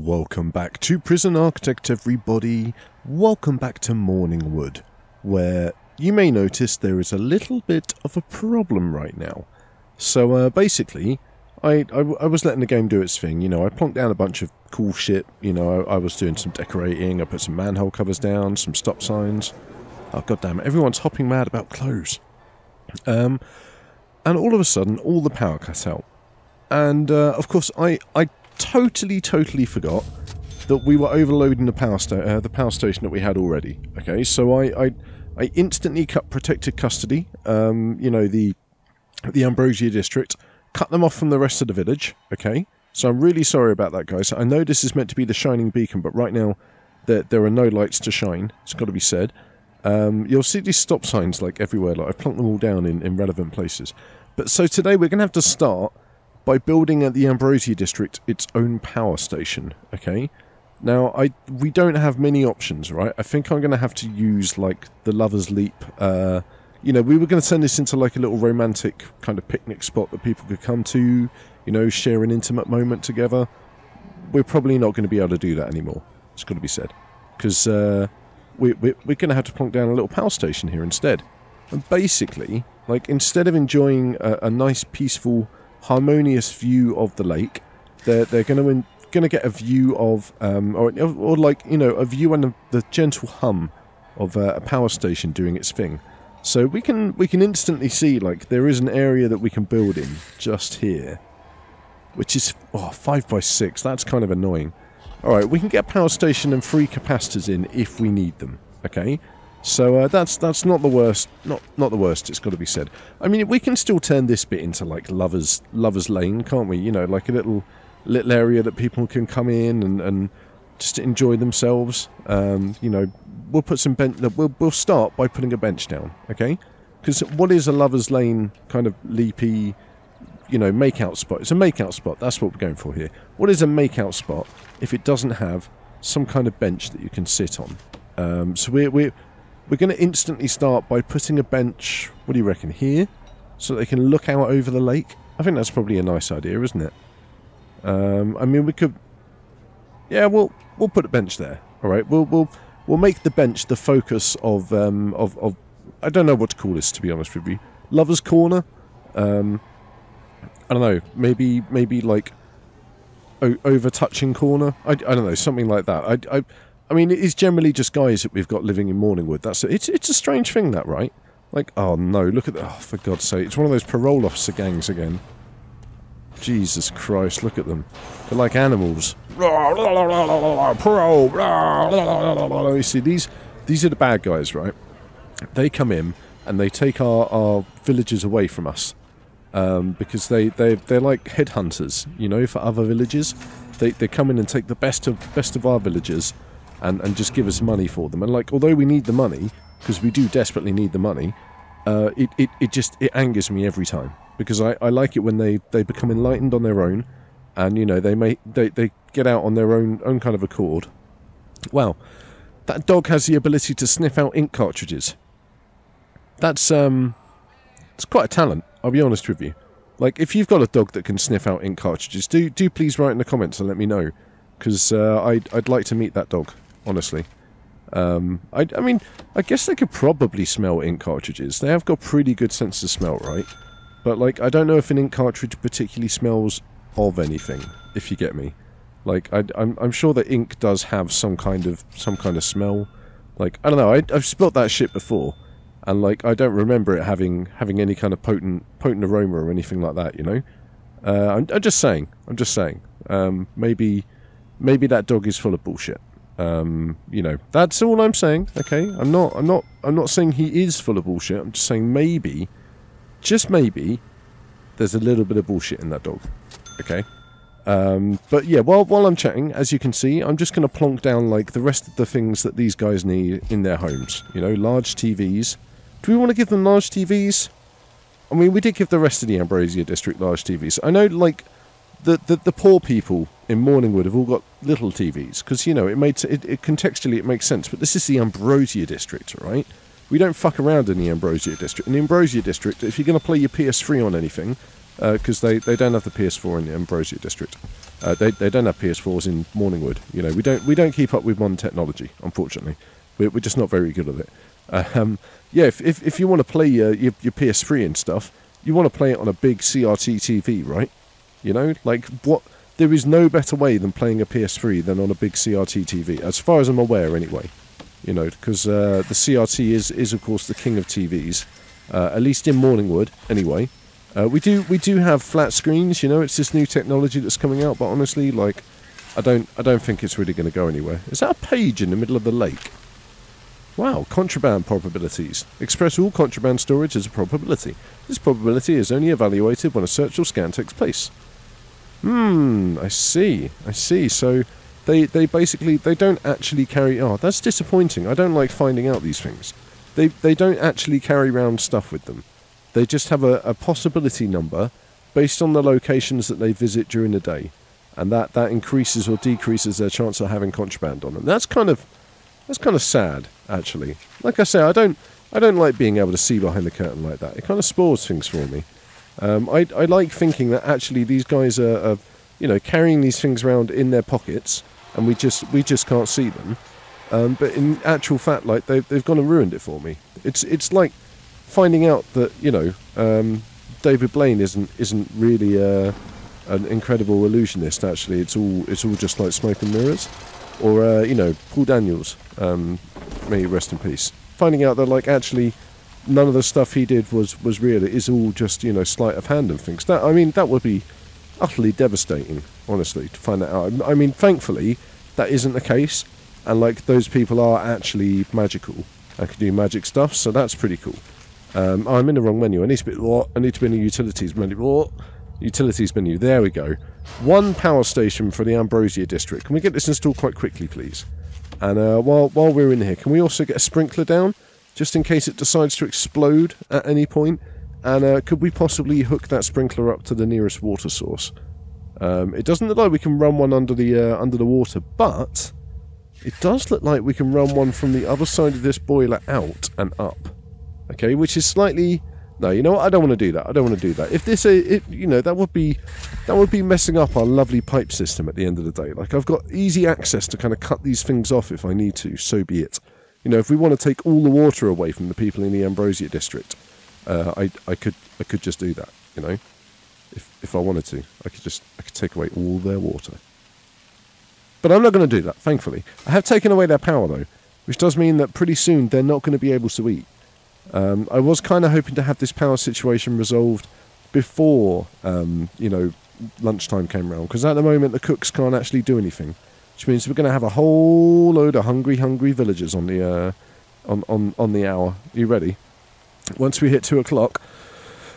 Welcome back to Prison Architect, everybody. Welcome back to Morningwood, where you may notice there is a little bit of a problem right now. So, basically, I was letting the game do its thing. You know, I plonked down a bunch of cool shit. You know, I was doing some decorating. I put some manhole covers down, some stop signs. Oh, goddamn it, everyone's hopping mad about clothes. And all of a sudden, all the power cut out. And, of course, I totally forgot that we were overloading the power station that we had already. Okay, so I instantly cut protected custody, you know, the Ambrosia district, cut them off from the rest of the village. Okay, so I'm really sorry about that, guys. I know this is meant to be the shining beacon, but right now there are no lights to shine. It's got to be said. You'll see these stop signs like everywhere. Like I've plonked them all down in relevant places. But so today we're gonna have to start by building at the Ambrosia district its own power station, okay? Now, we don't have many options, right? I think I'm going to have to use, like, the Lover's Leap. You know, we were going to turn this into, like, a little romantic kind of picnic spot that people could come to, you know, share an intimate moment together. We're probably not going to be able to do that anymore. It's got to be said. Because we're going to have to plonk down a little power station here instead. And basically, like, instead of enjoying a nice, peaceful, harmonious view of the lake, they're going to get a view of or like, you know, a view and the gentle hum of a power station doing its thing. So we can instantly see, like, there is an area that we can build in just here, which is 5x6. That's kind of annoying. All right, we can get a power station and 3 capacitors in if we need them. Okay. So that's not the worst, not the worst, it's got to be said. I mean, we can still turn this bit into, like, Lover's Lane, can't we? You know, like a little area that people can come in and just enjoy themselves. You know, we'll put some we'll start by putting a bench down, okay? Because what is a Lover's Lane kind of leapy, you know, makeout spot? It's a makeout spot, that's what we're going for here. What is a makeout spot if it doesn't have some kind of bench that you can sit on? So we're going to instantly start by putting a bench, what do you reckon, here? So they can look out over the lake? I think that's probably a nice idea, isn't it? I mean, we could... Yeah, we'll put a bench there. Alright, we'll make the bench the focus of I don't know what to call this, to be honest with you. Lover's Corner? I don't know, maybe like... Over-touching corner? I don't know, something like that. I mean, it is generally just guys that we've got living in Morningwood. It's a strange thing, that, right? Like, oh no, look at that. Oh, for God's sake. It's one of those parole officer gangs again. Jesus Christ, look at them. They're like animals. Parole. You see, these are the bad guys, right? They come in and they take our villagers away from us. Because they're like headhunters, you know, for other villages. They come in and take the best of our villagers and just give us money for them. And, like, although we need the money, because we do desperately need the money, it angers me every time. Because I like it when they become enlightened on their own, and, you know, they get out on their own kind of accord. Wow, that dog has the ability to sniff out ink cartridges. It's quite a talent, I'll be honest with you. Like, if you've got a dog that can sniff out ink cartridges, do please write in the comments and let me know, because I'd like to meet that dog, honestly. I mean, I guess they could probably smell ink cartridges. They have got pretty good sense of smell, right? But, like, I don't know if an ink cartridge particularly smells of anything, if you get me. Like, I'm sure that ink does have some kind of smell. Like, I don't know, I've smelt that shit before. And, like, I don't remember it having any kind of potent aroma or anything like that, you know? I'm just saying. Maybe that dog is full of bullshit. You know, that's all I'm saying, okay? I'm not saying he is full of bullshit. I'm just saying maybe, just maybe, there's a little bit of bullshit in that dog, okay? But yeah, while I'm chatting, as you can see, I'm just going to plonk down, like, the rest of the things that these guys need in their homes. You know, large TVs. Do we want to give them large TVs? I mean, we did give the rest of the Ambrosia district large TVs. I know, like, the poor people in Morningwood have all got little TVs, because, you know, contextually it makes sense, but this is the Ambrosia district, right? We don't fuck around in the Ambrosia district. In the Ambrosia district, if you're going to play your PS3 on anything, because they don't have the PS4 in the Ambrosia district, They don't have PS4s in Morningwood. You know, we don't keep up with modern technology, unfortunately. We're just not very good at it. Yeah, if you want to play your PS3 and stuff, you want to play it on a big CRT TV, right? You know, like what? There is no better way than playing a PS3 than on a big CRT TV, as far as I'm aware, anyway. You know, because the CRT is of course the king of TVs, at least in Morningwood, anyway. We do have flat screens. You know, it's this new technology that's coming out, but honestly, like, I don't think it's really going to go anywhere. Is that a page in the middle of the lake? Wow, contraband probabilities. Express all contraband storage as a probability. This probability is only evaluated when a search or scan takes place. I see. So they basically, they don't actually carry... Oh, that's disappointing. I don't like finding out these things. They don't actually carry around stuff with them. They just have a possibility number based on the locations that they visit during the day. And that increases or decreases their chance of having contraband on them. That's kind of sad, actually. Like I say, I don't like being able to see behind the curtain like that. It kind of spoils things for me. I like thinking that actually these guys are you know, carrying these things around in their pockets, and we just can't see them. But in actual fact, like they've gone and ruined it for me. It's like finding out that, you know, David Blaine isn't really an incredible illusionist. Actually, it's all just like smoke and mirrors. Or you know, Paul Daniels, may he rest in peace. Finding out that like actually none of the stuff he did was real. It is all just, you know, sleight of hand and things. That, I mean, that would be utterly devastating, honestly, to find that out. I mean, thankfully, that isn't the case, and like those people are actually magical and can do magic stuff. So that's pretty cool. I'm in the wrong menu. I need to be in the utilities menu. Utilities menu. There we go. One power station for the Ambrosia district. Can we get this installed quite quickly, please? And while we're in here, can we also get a sprinkler down, just in case it decides to explode at any point? And could we possibly hook that sprinkler up to the nearest water source? It doesn't look like we can run one under the water, but it does look like we can run one from the other side of this boiler out and up. Okay, which is slightly... No, you know what? I don't want to do that. I don't want to do that. If this, you know, that would be messing up our lovely pipe system at the end of the day. Like, I've got easy access to kind of cut these things off if I need to. So be it. You know, if we want to take all the water away from the people in the Ambrosia district, I could just do that. You know, if I wanted to, I could take away all their water. But I'm not going to do that. Thankfully, I have taken away their power though, which does mean that pretty soon they're not going to be able to eat. I was kind of hoping to have this power situation resolved before, you know, lunchtime came around, because at the moment the cooks can't actually do anything, which means we're going to have a whole load of hungry villagers on the on the hour. Are you ready? Once we hit 2 o'clock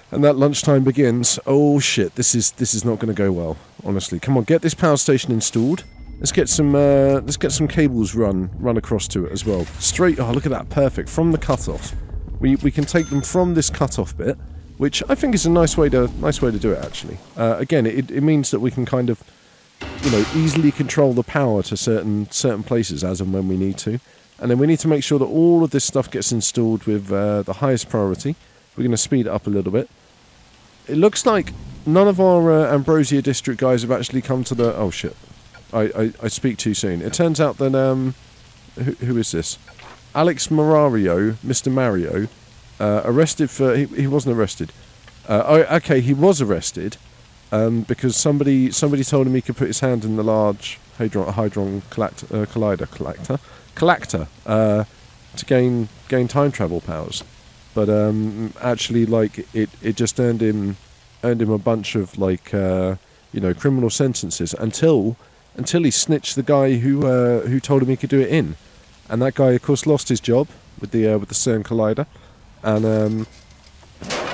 and that lunchtime begins, oh shit, this is not going to go well. Honestly, come on, get this power station installed. Let's get some cables run across to it as well. Straight. Oh, look at that, perfect from the cutoff. We can take them from this cutoff bit, which I think is a nice way to do it actually. Again, it means that we can kind of, you know, easily control the power to certain places as and when we need to, and then we need to make sure that all of this stuff gets installed with the highest priority. We're going to speed it up a little bit. It looks like none of our Ambrosia district guys have actually come to the... Oh shit, I speak too soon. It turns out that who is this? Alex Marario, Mr. Mario, arrested for... He wasn't arrested. Oh, okay, he was arrested because somebody told him he could put his hand in the large Hadron collector to gain time travel powers. But actually, like, it just earned him a bunch of, like, you know, criminal sentences until he snitched the guy who told him he could do it in. And that guy, of course, lost his job with the CERN collider. And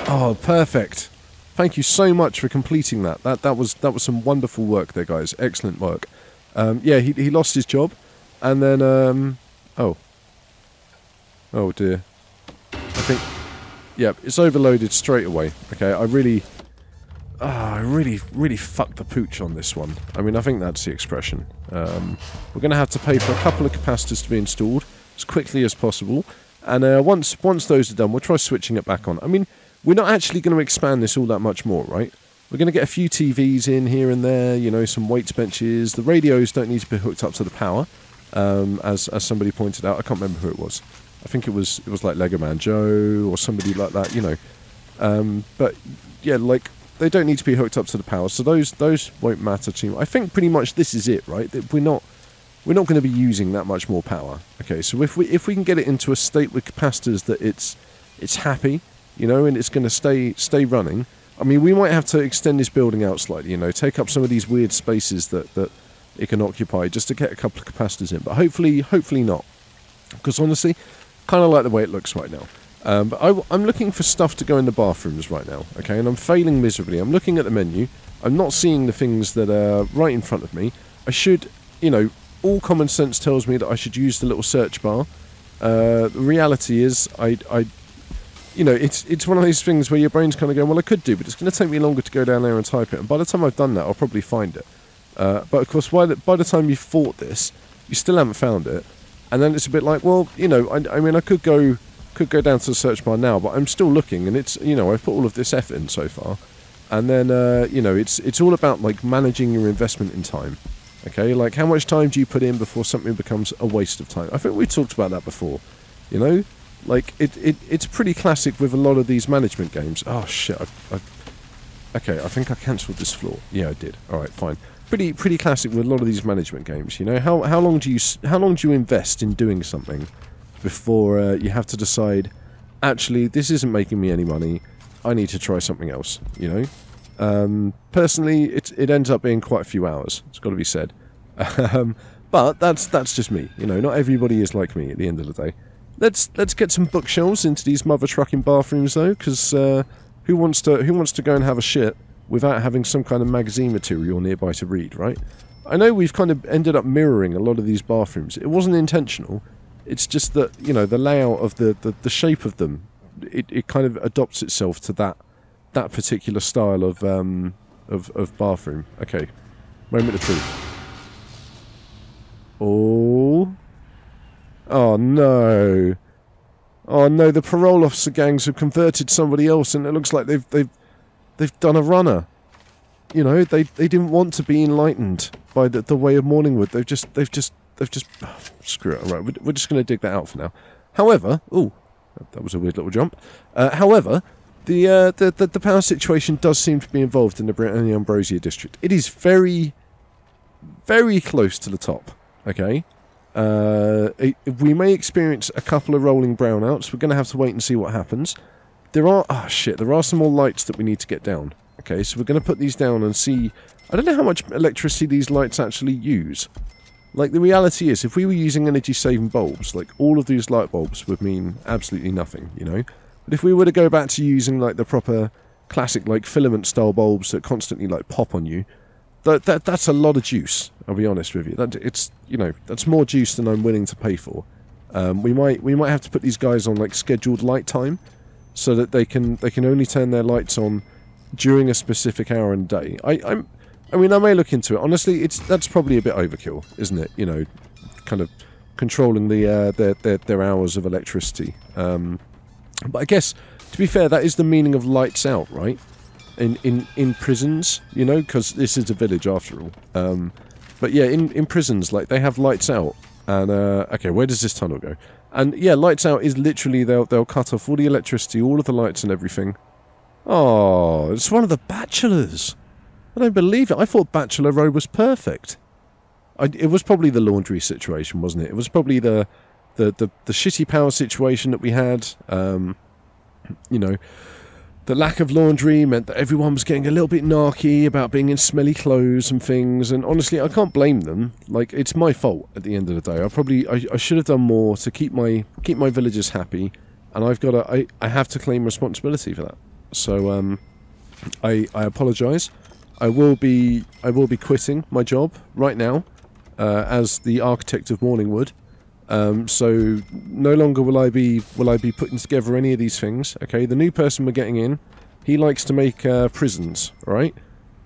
oh, perfect! Thank you so much for completing that. That was some wonderful work there, guys. Excellent work. Yeah, he lost his job, and then oh dear. I think, yeah, it's overloaded straight away. Okay, I really fucked the pooch on this one. I mean, I think that's the expression. We're going to have to pay for a couple of capacitors to be installed as quickly as possible. And once those are done, we'll try switching it back on. I mean, we're not actually going to expand this all that much more, right? We're going to get a few TVs in here and there, you know, some weights benches. The radios don't need to be hooked up to the power, as somebody pointed out. I can't remember who it was. I think it was like Lego Man Joe or somebody like that, you know. But yeah, like, they don't need to be hooked up to the power, so those won't matter too much. I think pretty much this is it, right? We're not going to be using that much more power. Okay, so if we can get it into a state with capacitors that it's happy, you know, and it's going to stay running. I mean, we might have to extend this building out slightly, you know, take up some of these weird spaces that it can occupy just to get a couple of capacitors in, but hopefully not, because honestly, kind of like the way it looks right now. But I'm looking for stuff to go in the bathrooms right now, okay, and I'm failing miserably. I'm looking at the menu, I'm not seeing the things that are right in front of me. I should, you know, all common sense tells me that I should use the little search bar. The reality is, you know, it's one of those things where your brain's kind of going, well, I could do, but it's going to take me longer to go down there and type it, and by the time I've done that, I'll probably find it. But of course, by the time you've fought this, you still haven't found it, and then it's a bit like, well, you know, I mean, I could go down to the search bar now, but I'm still looking, and it's, you know, I've put all of this effort in so far, and then, you know, it's all about, like, managing your investment in time, okay? Like, how much time do you put in before something becomes a waste of time? I think we talked about that before, you know? Like, it's pretty classic with a lot of these management games. Oh, shit, okay, I think I cancelled this floor. Yeah, I did. Alright, fine. Pretty classic with a lot of these management games, you know? How long do you invest in doing something before you have to decide, actually, this isn't making me any money, I need to try something else, you know? Personally, it ends up being quite a few hours, it's got to be said. But that's just me, you know, not everybody is like me at the end of the day. Let's get some bookshelves into these mother trucking bathrooms though, because who wants to go and have a shit without having some kind of magazine material nearby to read, right? I know we've kind of ended up mirroring a lot of these bathrooms. It wasn't intentional. It's just that, you know, the layout of the shape of them, it kind of adopts itself to that particular style of bathroom. Okay, moment of truth. Oh no! Oh no! The parole officer gangs have converted somebody else, and it looks like they've done a runner. You know, they didn't want to be enlightened by the way of Morningwood. They've just oh, screw it. All right, we're just going to dig that out for now. However, that was a weird little jump. However, the power situation does seem to be involved in the Ambrosia district. It is very, very close to the top. Okay. We may experience a couple of rolling brownouts. We're going to have to wait and see what happens. There are some more lights that we need to get down. Okay, so we're going to put these down and see. I don't know how much electricity these lights actually use. Like, the reality is, if we were using energy-saving bulbs, like, all of these light bulbs would mean absolutely nothing, you know? But if we were to go back to using, like, the proper classic, like, filament-style bulbs that constantly, like, pop on you, that's a lot of juice, I'll be honest with you. It's, you know, that's more juice than I'm willing to pay for. We might have to put these guys on, like, scheduled light time, so that they can only turn their lights on during a specific hour in the day. I mean, I may look into it. Honestly, that's probably a bit overkill, isn't it? You know, kind of controlling their hours of electricity. But I guess, to be fair, that is the meaning of lights out, right? In prisons, you know, because this is a village after all. But yeah, in prisons, like, they have lights out. And, okay, where does this tunnel go? And yeah, lights out is literally, they'll cut off all the electricity, all of the lights and everything. Oh, it's one of the bachelors. I don't believe it. I thought Bachelor Row was perfect. It was probably the laundry situation, wasn't it? It was probably the shitty power situation that we had. You know, the lack of laundry meant that everyone was getting a little bit narky about being in smelly clothes and things. And honestly, I can't blame them. Like, it's my fault at the end of the day. I should have done more to keep my villagers happy, and I have to claim responsibility for that. So I apologise. I will be quitting my job right now as the architect of Morningwood. So no longer will I be putting together any of these things. Okay, the new person we're getting in, he likes to make prisons. Right?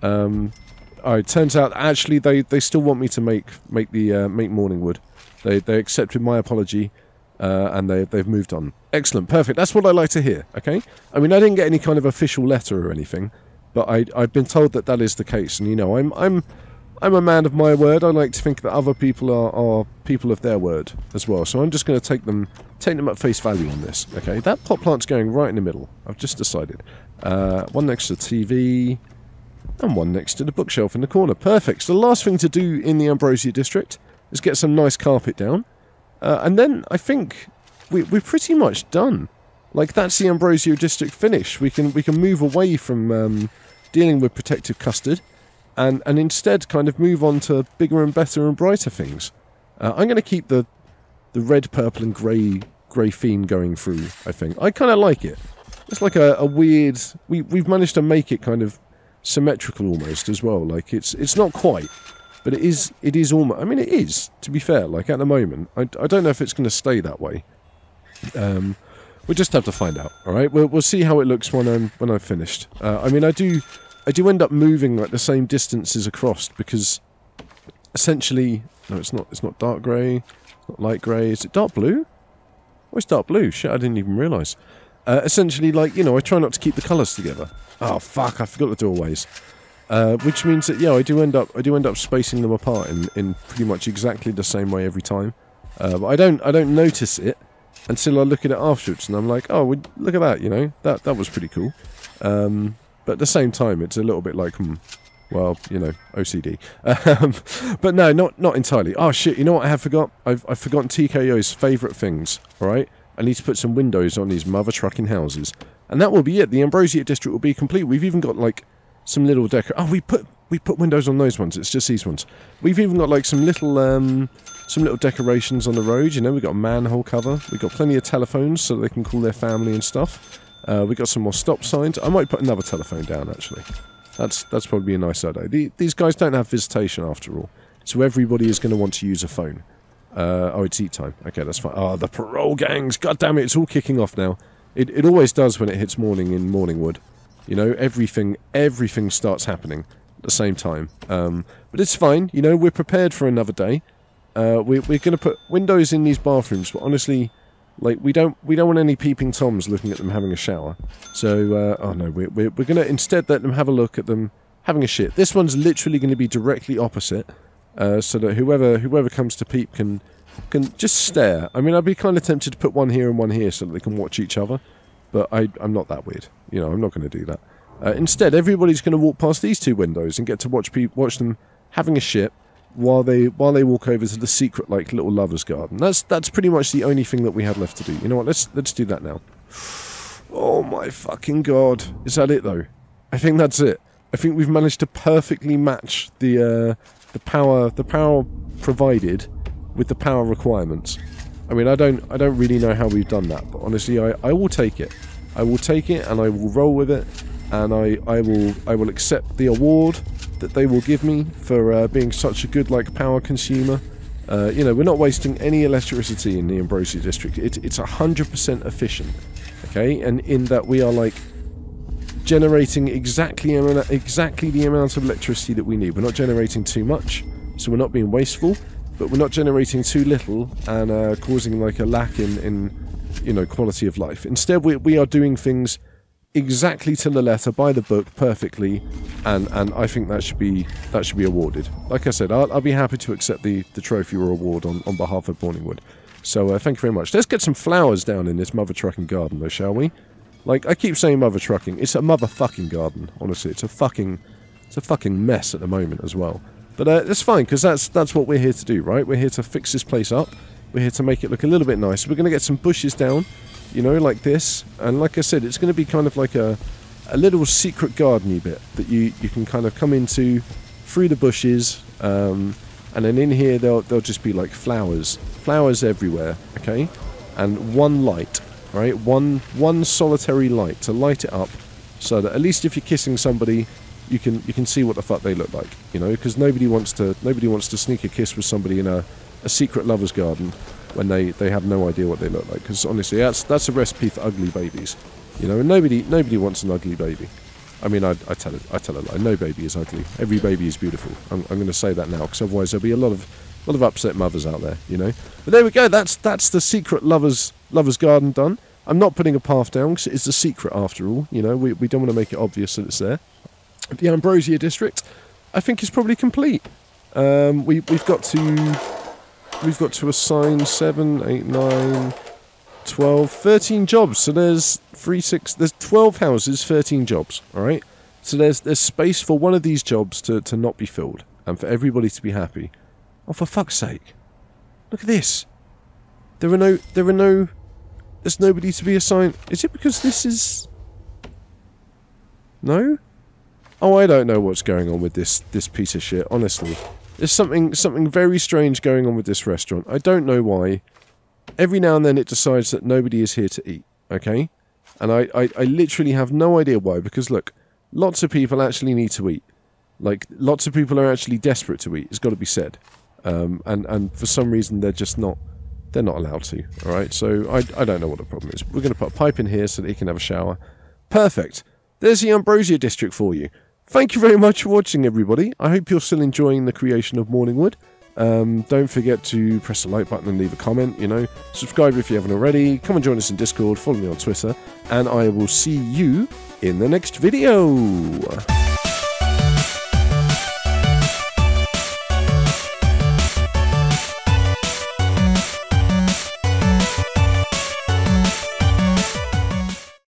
It turns out actually they still want me to make Morningwood. They accepted my apology. And they've moved on. Excellent, perfect. That's what I like to hear. Okay. I mean, I didn't get any kind of official letter or anything, but I've been told that that is the case, and you know, I'm a man of my word. I like to think that other people are people of their word as well. So I'm just going to take them at face value on this. Okay, that pot plant's going right in the middle. I've just decided. One next to the TV, and one next to the bookshelf in the corner. Perfect. So the last thing to do in the Ambrosia district is get some nice carpet down, and then I think we're pretty much done. Like, that's the Ambrosia district finished. We can move away from dealing with protective custard, and instead kind of move on to bigger and better and brighter things. I'm going to keep the red, purple, and grey theme going through. I think I kind of like it. It's like a weird. We've managed to make it kind of symmetrical almost as well. Like, it's not quite, but it is almost. I mean, it is, to be fair. Like, at the moment, I don't know if it's going to stay that way. We'll just have to find out. All right, we'll see how it looks when I've finished. I mean, I do end up moving like the same distances across, because essentially, no, it's not dark grey, it's not light grey. Is it dark blue? Oh, it's dark blue. Shit, I didn't even realise. Essentially, like, you know, I try not to keep the colours together. Oh fuck, I forgot the doorways. Which means that, yeah, I do end up spacing them apart in pretty much exactly the same way every time. But I don't notice it until I look at it afterwards, and I'm like, oh, well, look at that, you know, that was pretty cool. But at the same time, it's a little bit like, well, you know, OCD. But no, not entirely. Oh shit, you know what I have forgot? I've forgotten TKO's favourite things. All right, I need to put some windows on these mother trucking houses, and that will be it. The Ambrosia district will be complete. We've even got like some little Oh, we put windows on those ones. It's just these ones. We've even got like some little decorations on the road. You know, we've got a manhole cover. We've got plenty of telephones so they can call their family and stuff. We've got some more stop signs. I might put another telephone down, actually. That's probably a nice idea. These guys don't have visitation after all, so everybody is going to want to use a phone. Oh, it's eat time. Okay, that's fine. Oh, the parole gangs. God damn it, it's all kicking off now. It always does when it hits morning in Morningwood. You know, everything starts happening at the same time. But it's fine. You know, we're prepared for another day. We're going to put windows in these bathrooms, but honestly, like, we don't want any peeping toms looking at them having a shower. So, oh no, we're going to instead let them have a look at them having a shit. This one's literally going to be directly opposite, so that whoever comes to peep can just stare. I mean, I'd be kind of tempted to put one here and one here so that they can watch each other, but I'm not that weird. You know, I'm not going to do that. Instead, everybody's going to walk past these two windows and get to watch them having a shit while they walk over to the secret, like, little lover's garden. That's pretty much the only thing that we had left to do. You know what? Let's do that now. Oh my fucking god! Is that it though? I think that's it. I think we've managed to perfectly match the power provided with the power requirements. I mean, I don't really know how we've done that, but honestly, I will take it. I will take it, and I will roll with it, and I will accept the award that they will give me for being such a good, like, power consumer. You know, we're not wasting any electricity in the Ambrosia district. It's 100% efficient, okay? And in that we are, like, generating exactly the amount of electricity that we need. We're not generating too much, so we're not being wasteful, but we're not generating too little and causing, like, a lack in you know, quality of life. Instead, we are doing things exactly to the letter, by the book, perfectly, and I think that should be awarded. Like I said, I'll be happy to accept the trophy or award on behalf of Morningwood. So thank you very much. Let's get some flowers down in this mother trucking garden, though, shall we? Like, I keep saying mother trucking, it's a motherfucking garden. Honestly, it's a fucking mess at the moment as well. But that's fine, because that's what we're here to do, right? We're here to fix this place up. We're here to make it look a little bit nice. We're going to get some bushes down, you know, like this. And like I said, it's going to be kind of like a little secret garden-y bit that you can kind of come into through the bushes. And then in here, there'll just be like flowers everywhere, okay? And one light, right? One solitary light to light it up, so that at least if you're kissing somebody, you can see what the fuck they look like, you know? Because nobody wants to sneak a kiss with somebody in a secret lover's garden when they have no idea what they look like. Because honestly, that's a recipe for ugly babies, you know. And nobody wants an ugly baby. I mean, I tell a lie. No baby is ugly. Every baby is beautiful. I'm going to say that now, because otherwise there'll be a lot of upset mothers out there, you know. But there we go. That's the secret lover's garden done. I'm not putting a path down because it's a secret after all. You know, we don't want to make it obvious that it's there. The Ambrosia district, I think, is probably complete. We've got to assign 7, 8, 9, 12, 13 jobs. So there's 12 houses, 13 jobs. All right. So there's space for one of these jobs to not be filled, and for everybody to be happy. Oh, for fuck's sake! Look at this. There's nobody to be assigned. Is it because this is? No? Oh, I don't know what's going on with this piece of shit, honestly. There's something very strange going on with this restaurant. I don't know why. Every now and then it decides that nobody is here to eat, okay? And I literally have no idea why, because look, lots of people actually need to eat. Like, lots of people are actually desperate to eat, it's got to be said. And for some reason they're just not, they're not allowed to, alright? So I don't know what the problem is. We're going to put a pipe in here so that he can have a shower. Perfect. There's the Ambrosia district for you. Thank you very much for watching, everybody. I hope you're still enjoying the creation of Morningwood. Don't forget to press the like button and leave a comment, you know. Subscribe if you haven't already. Come and join us in Discord. Follow me on Twitter. And I will see you in the next video.